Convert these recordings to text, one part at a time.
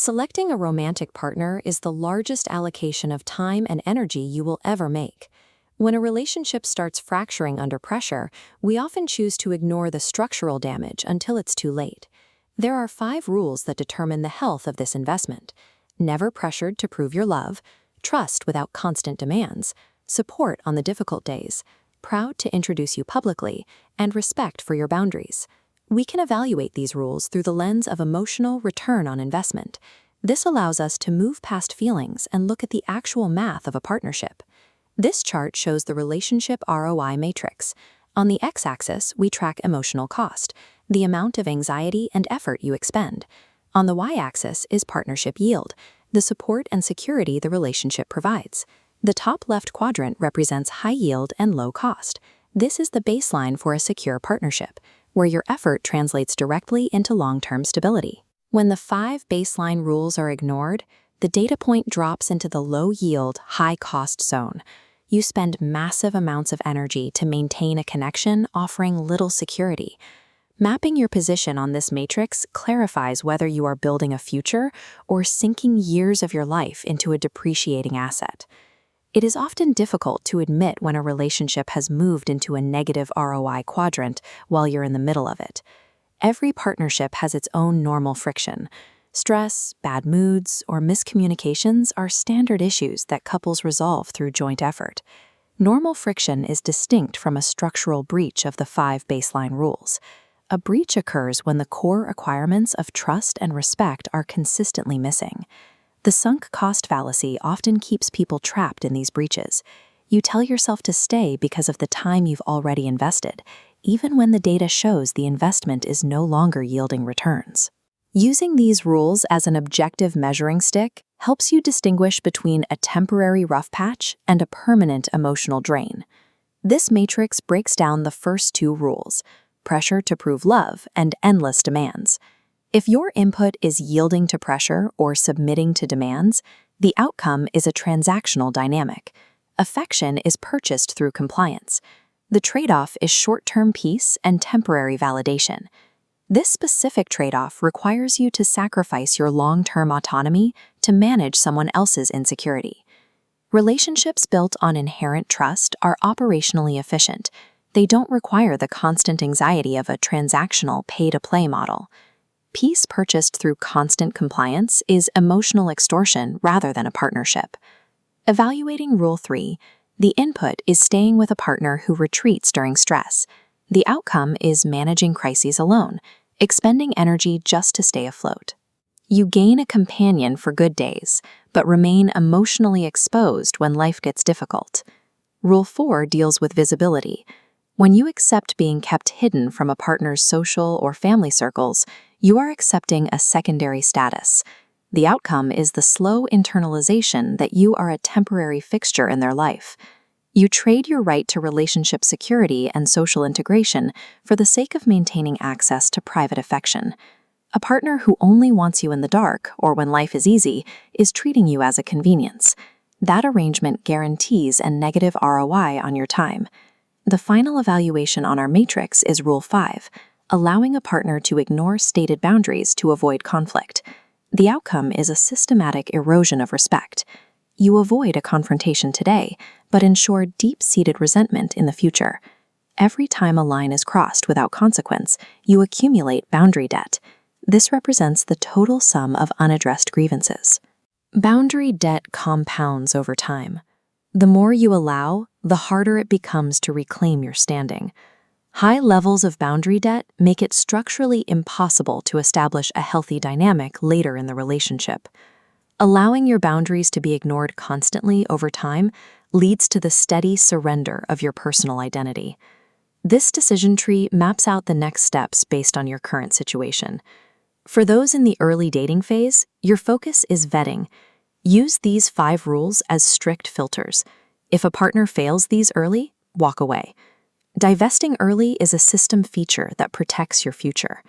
Selecting a romantic partner is the largest allocation of time and energy you will ever make. When a relationship starts fracturing under pressure, we often choose to ignore the structural damage until it's too late. There are 5 rules that determine the health of this investment. Never pressured to prove your love, trust without constant demands, support on the difficult days, proud to introduce you publicly, and respect for your boundaries. We can evaluate these rules through the lens of emotional return on investment. This allows us to move past feelings and look at the actual math of a partnership. This chart shows the relationship ROI matrix. On the x-axis, we track emotional cost, the amount of anxiety and effort you expend. On the y-axis is partnership yield, the support and security the relationship provides. The top left quadrant represents high yield and low cost. This is the baseline for a secure partnership, where your effort translates directly into long-term stability. When the 5 baseline rules are ignored, the data point drops into the low-yield, high-cost zone. You spend massive amounts of energy to maintain a connection, offering little security. Mapping your position on this matrix clarifies whether you are building a future or sinking years of your life into a depreciating asset. It is often difficult to admit when a relationship has moved into a negative ROI quadrant while you're in the middle of it. Every partnership has its own normal friction. Stress, bad moods, or miscommunications are standard issues that couples resolve through joint effort. Normal friction is distinct from a structural breach of the 5 baseline rules. A breach occurs when the core requirements of trust and respect are consistently missing. The sunk cost fallacy often keeps people trapped in these breaches. You tell yourself to stay because of the time you've already invested, even when the data shows the investment is no longer yielding returns. Using these rules as an objective measuring stick helps you distinguish between a temporary rough patch and a permanent emotional drain. This matrix breaks down the first 2 rules: pressure to prove love and endless demands. If your input is yielding to pressure or submitting to demands, the outcome is a transactional dynamic. Affection is purchased through compliance. The trade-off is short-term peace and temporary validation. This specific trade-off requires you to sacrifice your long-term autonomy to manage someone else's insecurity. Relationships built on inherent trust are operationally efficient. They don't require the constant anxiety of a transactional pay-to-play model. Peace purchased through constant compliance is emotional extortion rather than a partnership. Evaluating Rule 3, the input is staying with a partner who retreats during stress. The outcome is managing crises alone, expending energy just to stay afloat. You gain a companion for good days, but remain emotionally exposed when life gets difficult. Rule 4 deals with visibility. When you accept being kept hidden from a partner's social or family circles, you are accepting a secondary status. The outcome is the slow internalization that you are a temporary fixture in their life. You trade your right to relationship security and social integration for the sake of maintaining access to private affection. A partner who only wants you in the dark or when life is easy is treating you as a convenience. That arrangement guarantees a negative ROI on your time. The final evaluation on our matrix is Rule 5, allowing a partner to ignore stated boundaries to avoid conflict. The outcome is a systematic erosion of respect. You avoid a confrontation today, but ensure deep-seated resentment in the future. Every time a line is crossed without consequence, you accumulate boundary debt. This represents the total sum of unaddressed grievances. Boundary debt compounds over time. The more you allow, the harder it becomes to reclaim your standing. High levels of boundary debt make it structurally impossible to establish a healthy dynamic later in the relationship. Allowing your boundaries to be ignored constantly over time leads to the steady surrender of your personal identity. This decision tree maps out the next steps based on your current situation. For those in the early dating phase, your focus is vetting. Use these 5 rules as strict filters. If a partner fails these early, walk away. Divesting early is a system feature that protects your future.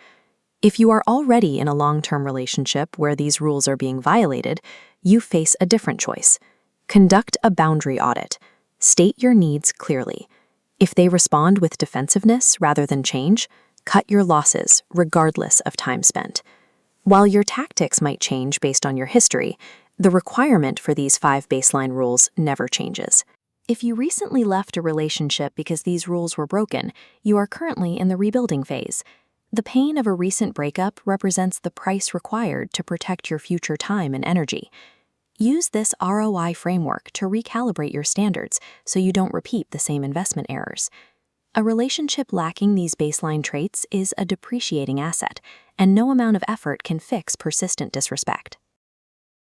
If you are already in a long-term relationship where these rules are being violated, you face a different choice. Conduct a boundary audit. State your needs clearly. If they respond with defensiveness rather than change, cut your losses regardless of time spent. While your tactics might change based on your history, the requirement for these 5 baseline rules never changes. If you recently left a relationship because these rules were broken, you are currently in the rebuilding phase. The pain of a recent breakup represents the price required to protect your future time and energy. Use this ROI framework to recalibrate your standards so you don't repeat the same investment errors. A relationship lacking these baseline traits is a depreciating asset, and no amount of effort can fix persistent disrespect.